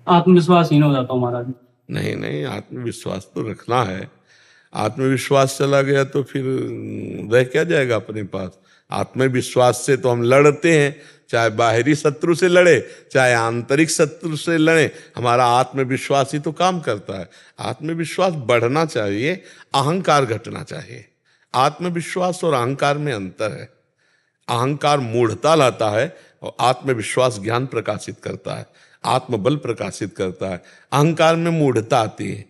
आत्मविश्वासहीन हो जाता हूँ महाराज। नहीं नहीं, आत्मविश्वास तो रखना है। आत्मविश्वास चला गया तो फिर रह क्या जाएगा अपने पास। आत्मविश्वास से तो हम लड़ते हैं, चाहे बाहरी शत्रु से लड़े चाहे आंतरिक शत्रु से लड़े, हमारा आत्मविश्वास ही तो काम करता है। आत्मविश्वास बढ़ना चाहिए, अहंकार घटना चाहिए। आत्मविश्वास और अहंकार में अंतर है। अहंकार मूढ़ता लाता है और आत्मविश्वास ज्ञान प्रकाशित करता है, आत्मबल प्रकाशित करता है। अहंकार में मूढ़ता आती है,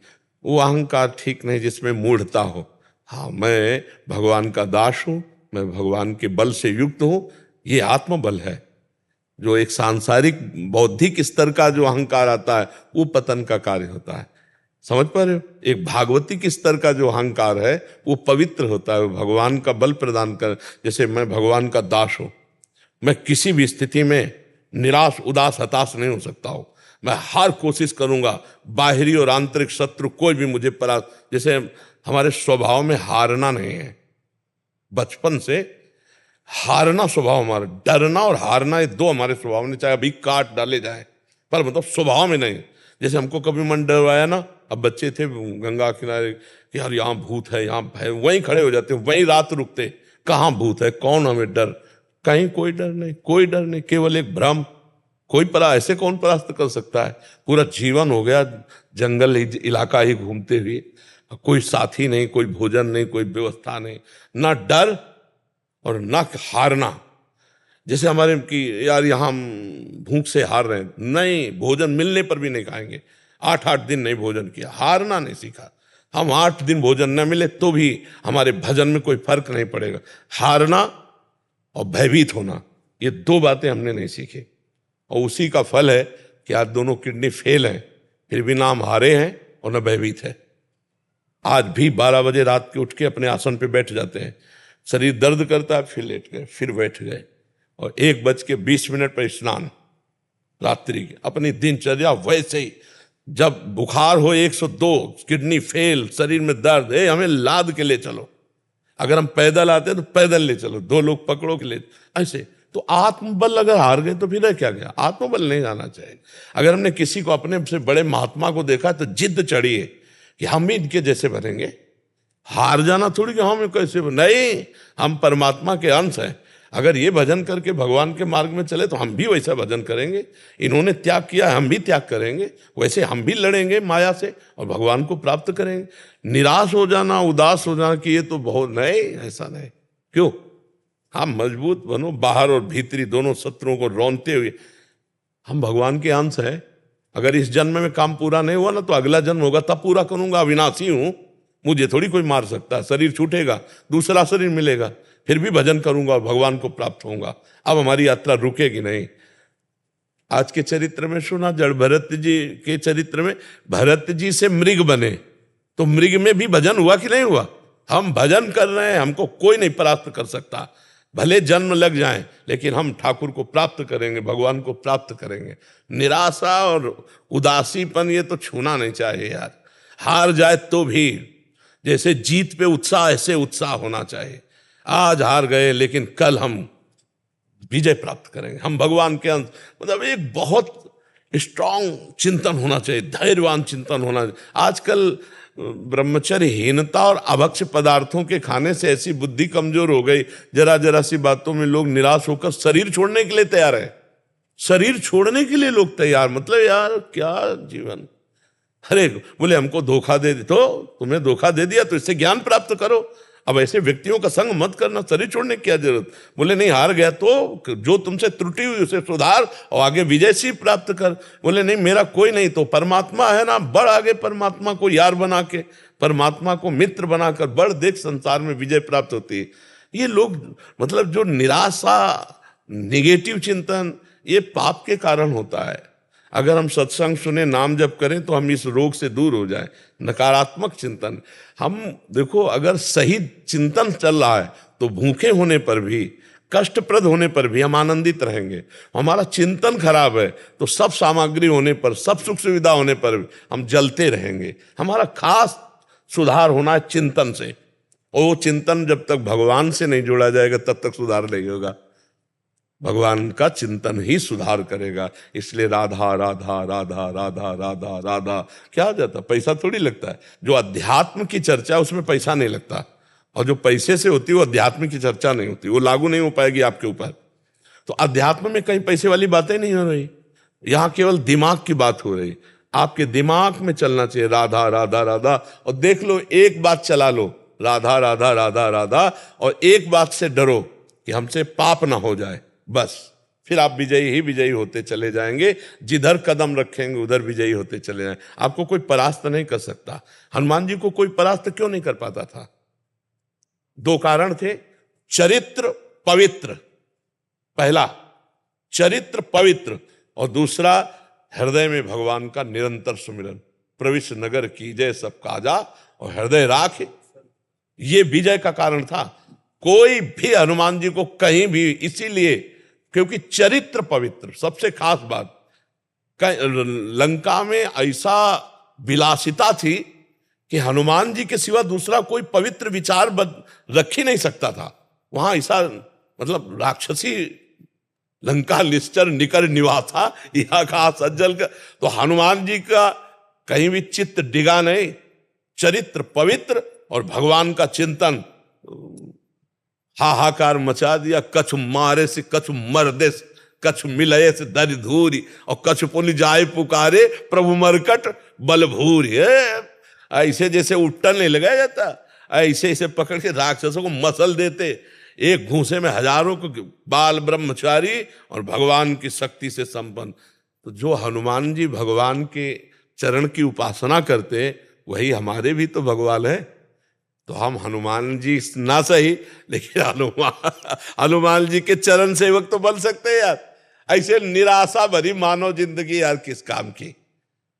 वो अहंकार ठीक नहीं जिसमें मूढ़ता हो। हाँ, मैं भगवान का दास हूं, मैं भगवान के बल से युक्त हूं, ये आत्मबल है। जो एक सांसारिक बौद्धिक स्तर का जो अहंकार आता है वो पतन का कार्य होता है। समझ पा रहे हो? एक भागवतिक स्तर का जो अहंकार है वो पवित्र होता है, वो भगवान का बल प्रदान कर। जैसे मैं भगवान का दास हूं, मैं किसी भी स्थिति में निराश उदास हताश नहीं हो सकता हूं। मैं हर कोशिश करूंगा, बाहरी और आंतरिक शत्रु कोई भी मुझे जैसे हमारे स्वभाव में हारना नहीं है। बचपन से हारना स्वभाव हमारा, डरना और हारना ये दो हमारे स्वभाव में, चाहे अभी काट डाले जाए, पर मतलब स्वभाव में नहीं। जैसे हमको कभी मन डरवाया ना, अब बच्चे थे गंगा किनारे कि यार यहाँ भूत है, यहाँ भय, वहीं खड़े हो जाते, वहीं रात रुकते। कहाँ भूत है, कौन हमें डर? कहीं कोई डर नहीं, कोई डर नहीं, केवल एक भ्रम। कोई ऐसे कौन परास्त कर सकता है? पूरा जीवन हो गया जंगल इलाका ही घूमते हुए, कोई साथी नहीं, कोई भोजन नहीं, कोई व्यवस्था नहीं, ना डर और ना हारना। जैसे हमारे कि यार यहाँ हम भूख से हार रहे हैं, नहीं, भोजन मिलने पर भी नहीं खाएंगे। 8-8 दिन नहीं भोजन किया, हारना नहीं सीखा। हम 8 दिन भोजन न मिले तो भी हमारे भजन में कोई फर्क नहीं पड़ेगा। हारना और भयभीत होना, ये दो बातें हमने नहीं सीखी, और उसी का फल है कि आज दोनों किडनी फेल हैं, फिर भी ना हम हारे हैं और न भयभीत है। आज भी 12 बजे रात के उठ के अपने आसन पे बैठ जाते हैं, शरीर दर्द करता है, फिर लेट गए, फिर बैठ गए, और 1:20 पर स्नान, रात्रि की अपनी दिनचर्या वैसे ही। जब बुखार हो 102, किडनी फेल, शरीर में दर्द है, हमें लाद के ले चलो। अगर हम पैदल आते हैं तो पैदल ले चलो, 2 लोग पकड़ो के ले, ऐसे। तो आत्मबल अगर हार गए तो फिर रह क्या गया? आत्मबल नहीं आना चाहिए। अगर हमने किसी को, अपने से बड़े महात्मा को देखा तो जिद चढ़ी है कि हम भी इनके जैसे बनेंगे। हार जाना थोड़ी कि हम कैसे नहीं, हम परमात्मा के अंश हैं। अगर ये भजन करके भगवान के मार्ग में चले तो हम भी वैसा भजन करेंगे। इन्होंने त्याग किया, हम भी त्याग करेंगे, वैसे हम भी लड़ेंगे माया से और भगवान को प्राप्त करेंगे। निराश हो जाना, उदास हो जाना कि ये तो बहुत, नहीं, ऐसा नहीं। क्यों? हम मजबूत बनो, बाहर और भीतरी दोनों शत्रुओं को रौनते हुए। हम भगवान के अंश हैं। अगर इस जन्म में काम पूरा नहीं हुआ ना तो अगला जन्म होगा, तब पूरा करूंगा। अविनाशी हूं, मुझे थोड़ी कोई मार सकता है। शरीर छूटेगा, दूसरा शरीर मिलेगा, फिर भी भजन करूंगा और भगवान को प्राप्त होऊंगा। अब हमारी यात्रा रुकेगी नहीं। आज के चरित्र में सुना, जड़ भरत जी के चरित्र में भरत जी से मृग बने, तो मृग में भी भजन हुआ कि नहीं हुआ? हम भजन कर रहे हैं, हमको कोई नहीं परास्त कर सकता। भले जन्म लग जाए, लेकिन हम ठाकुर को प्राप्त करेंगे, भगवान को प्राप्त करेंगे। निराशा और उदासीपन ये तो छूना नहीं चाहिए यार। हार जाए तो भी जैसे जीत पे उत्साह, ऐसे उत्साह होना चाहिए। आज हार गए लेकिन कल हम विजय प्राप्त करेंगे। हम भगवान के अंश, मतलब एक बहुत स्ट्रांग चिंतन होना चाहिए, धैर्यवान चिंतन होना चाहिए। आजकल ब्रह्मचर्यहीनता और अभक्ष पदार्थों के खाने से ऐसी बुद्धि कमजोर हो गई, जरा जरा सी बातों में लोग निराश होकर शरीर छोड़ने के लिए तैयार है। शरीर छोड़ने के लिए लोग तैयार, मतलब यार क्या जीवन। अरे बोले हमको धोखा दे, तो तुम्हें धोखा दे दिया तो इससे ज्ञान प्राप्त करो। अब ऐसे व्यक्तियों का संग मत करना, शरीर छोड़ने की क्या जरूरत। बोले नहीं, हार गया तो जो तुमसे त्रुटि हुई उसे सुधार और आगे विजय सी प्राप्त कर। बोले नहीं, मेरा कोई नहीं, तो परमात्मा है ना, बढ़ आगे परमात्मा को यार बना के, परमात्मा को मित्र बनाकर बढ़, देख संसार में विजय प्राप्त होती है। ये लोग, मतलब जो निराशा, निगेटिव चिंतन, ये पाप के कारण होता है। अगर हम सत्संग सुने, नाम जप करें तो हम इस रोग से दूर हो जाएं। नकारात्मक चिंतन, हम देखो, अगर सही चिंतन चल रहा है तो भूखे होने पर भी, कष्टप्रद होने पर भी हम आनंदित रहेंगे। हमारा चिंतन खराब है तो सब सामग्री होने पर, सब सुख सुविधा होने पर भी हम जलते रहेंगे। हमारा खास सुधार होना है चिंतन से, और वो चिंतन जब तक भगवान से नहीं जोड़ा जाएगा तब तक सुधार नहीं होगा। भगवान का चिंतन ही सुधार करेगा। इसलिए राधा राधा राधा राधा राधा राधा क्या जाता, पैसा थोड़ी लगता है। जो अध्यात्म की चर्चा उसमें पैसा नहीं लगता, और जो पैसे से होती है वो अध्यात्म की चर्चा नहीं होती, वो लागू नहीं हो पाएगी आपके ऊपर। तो अध्यात्म में कहीं पैसे वाली बातें नहीं हो रही, यहां केवल दिमाग की बात हो रही। आपके दिमाग में चलना चाहिए राधा राधा राधा, और देख लो एक बात चला लो, राधा राधा राधा राधा, और एक बात से डरो कि हमसे पाप ना हो जाए, बस फिर आप विजयी ही विजयी होते चले जाएंगे। जिधर कदम रखेंगे उधर विजयी होते चले जाएंगे। आपको कोई परास्त नहीं कर सकता। हनुमान जी को कोई परास्त क्यों नहीं कर पाता था? दो कारण थे, चरित्र पवित्र, पहला चरित्र पवित्र, और दूसरा हृदय में भगवान का निरंतर सुमिरन। प्रविष्ट नगर कीजय सब काजा और हृदय राख, ये विजय का कारण था। कोई भी हनुमान जी को कहीं भी, इसीलिए क्योंकि चरित्र पवित्र, सबसे खास बात, लंका में ऐसा विलासिता थी कि हनुमान जी के सिवा दूसरा कोई पवित्र विचार रख ही नहीं सकता था। वहां ऐसा मतलब राक्षसी लंका निश्चर निकर निवासा यह का सज्जल का, तो हनुमान जी का कहीं भी चित्त डिगा नहीं, चरित्र पवित्र और भगवान का चिंतन। हाहाकार मचा दिया, कछु मारे से कछु मर्दे से कछु मिलये से दरि धूरी, और कछु पुनि जाए पुकारे प्रभु मरकट बलभूरी। ऐसे जैसे उट्टन नहीं लगाया जाता, ऐसे ऐसे पकड़ के राक्षसों को मसल देते, एक घूंसे में हजारों को, बाल ब्रह्मचारी और भगवान की शक्ति से संपन्न। तो जो हनुमान जी भगवान के चरण की उपासना करते, वही हमारे भी तो भगवान है। तो हम हनुमान जी ना सही, लेकिन हनुमान जी के चरण सेवक तो बन सकते हैं यार। ऐसे निराशा भरी मानव जिंदगी यार किस काम की,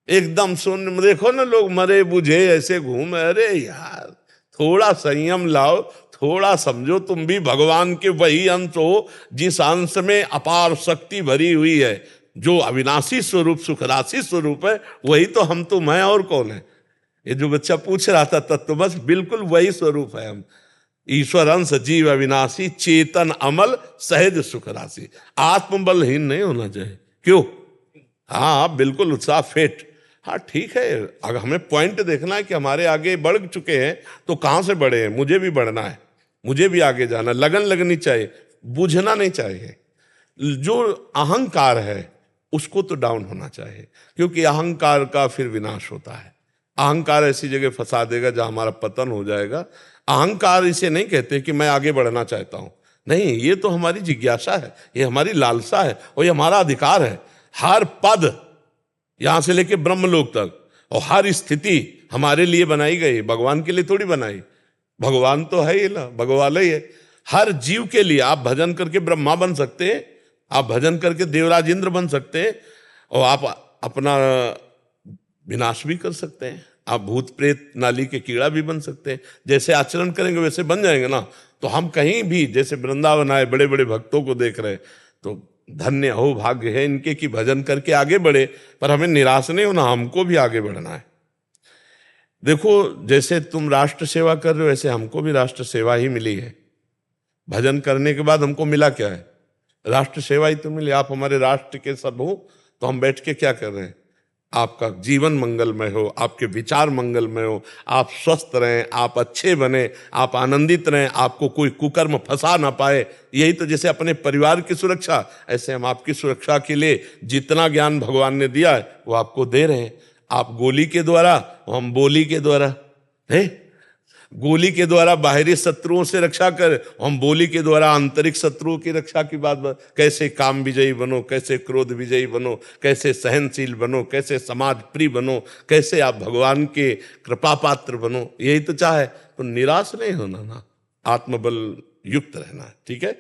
एकदम सुन देखो ना, लोग मरे बुझे ऐसे घूम। अरे यार थोड़ा संयम लाओ, थोड़ा समझो, तुम भी भगवान के वही अंश हो जिस अंश में अपार शक्ति भरी हुई है, जो अविनाशी स्वरूप सुखराशि स्वरूप है, वही तो हम तुम हैं, और कौन है? ये जो बच्चा पूछ रहा था तत्व, बस बिल्कुल वही स्वरूप है हम। ईश्वर अंश जीव अविनाशी चेतन अमल सहज सुख राशि। आत्मबलहीन नहीं होना चाहिए। क्यों? हाँ बिल्कुल उत्साह फिट। हाँ ठीक है, अगर हमें पॉइंट देखना है कि हमारे आगे बढ़ चुके हैं तो कहाँ से बढ़े हैं, मुझे भी बढ़ना है, मुझे भी आगे जाना, लगन लगनी चाहिए, बुझना नहीं चाहिए। जो अहंकार है उसको तो डाउन होना चाहिए, क्योंकि अहंकार का फिर विनाश होता है। अहंकार ऐसी जगह फंसा देगा जहां हमारा पतन हो जाएगा। अहंकार इसे नहीं कहते कि मैं आगे बढ़ना चाहता हूं, नहीं, ये तो हमारी जिज्ञासा है, ये हमारी लालसा है, और ये हमारा अधिकार है। हर पद यहां से लेके ब्रह्मलोक तक और हर स्थिति हमारे लिए बनाई गई, भगवान के लिए थोड़ी बनाई। भगवान तो है ही ना, भगवान ही है। हर जीव के लिए आप भजन करके ब्रह्मा बन सकते हैं, आप भजन करके देवराज इंद्र बन सकते हैं, और आप अपना विनाश भी कर सकते हैं। आप भूत प्रेत नाली के कीड़ा भी बन सकते हैं। जैसे आचरण करेंगे वैसे बन जाएंगे ना। तो हम कहीं भी, जैसे वृंदावन आए, बड़े बड़े भक्तों को देख रहे, तो धन्य हो, भाग्य है इनके कि भजन करके आगे बढ़े। पर हमें निराश नहीं होना, हमको भी आगे बढ़ना है। देखो जैसे तुम राष्ट्र सेवा कर रहे हो, वैसे हमको भी राष्ट्र सेवा ही मिली है। भजन करने के बाद हमको मिला क्या है? राष्ट्र सेवा ही तो मिली। आप हमारे राष्ट्र के सब हो, तो हम बैठ के क्या कर रहे हैं? आपका जीवन मंगलमय हो, आपके विचार मंगलमय हो, आप स्वस्थ रहें, आप अच्छे बने, आप आनंदित रहें, आपको कोई कुकर्म फंसा ना पाए। यही तो, जैसे अपने परिवार की सुरक्षा, ऐसे हम आपकी सुरक्षा के लिए जितना ज्ञान भगवान ने दिया है वो आपको दे रहे हैं। आप गोली के द्वारा, हम बोली के द्वारा है। गोली के द्वारा बाहरी शत्रुओं से रक्षा कर, हम बोली के द्वारा आंतरिक शत्रुओं की रक्षा की बात। कैसे काम विजयी बनो, कैसे क्रोध विजयी बनो, कैसे सहनशील बनो, कैसे समाज प्रिय बनो, कैसे आप भगवान के कृपा पात्र बनो, यही तो चाहे। तो निराश नहीं होना ना, आत्मबल युक्त रहना है। ठीक है।